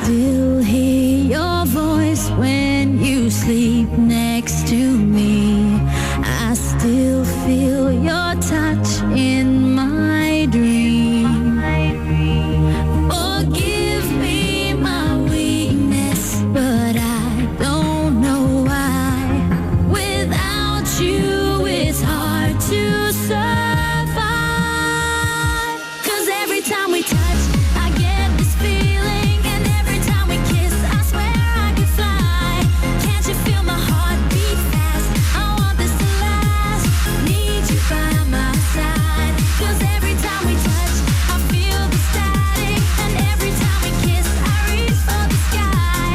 still hear your voice when you sleep next to me. I still feel your touch in my dream. Forgive me my weakness, but I don't know why. Without you, it's hard to survive. 'Cause every time we touch, I get this feeling, and every time we kiss, I swear I could fly. Can't you feel my heart beat fast? I want this to last. Need you by my side. 'Cause every time we touch, I feel the static, and every time we kiss, I reach for the sky.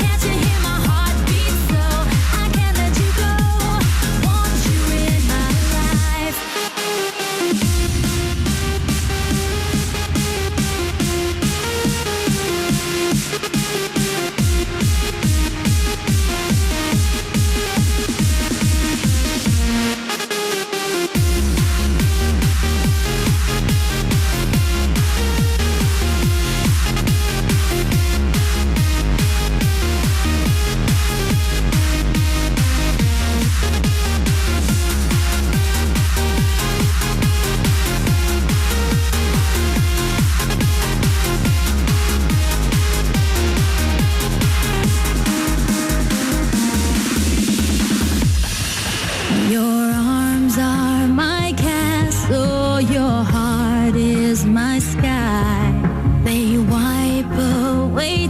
Can't you hear my heart beat slow? I can't let you go. Want you in my life. Your arms are my castle, your heart is my sky. They wipe away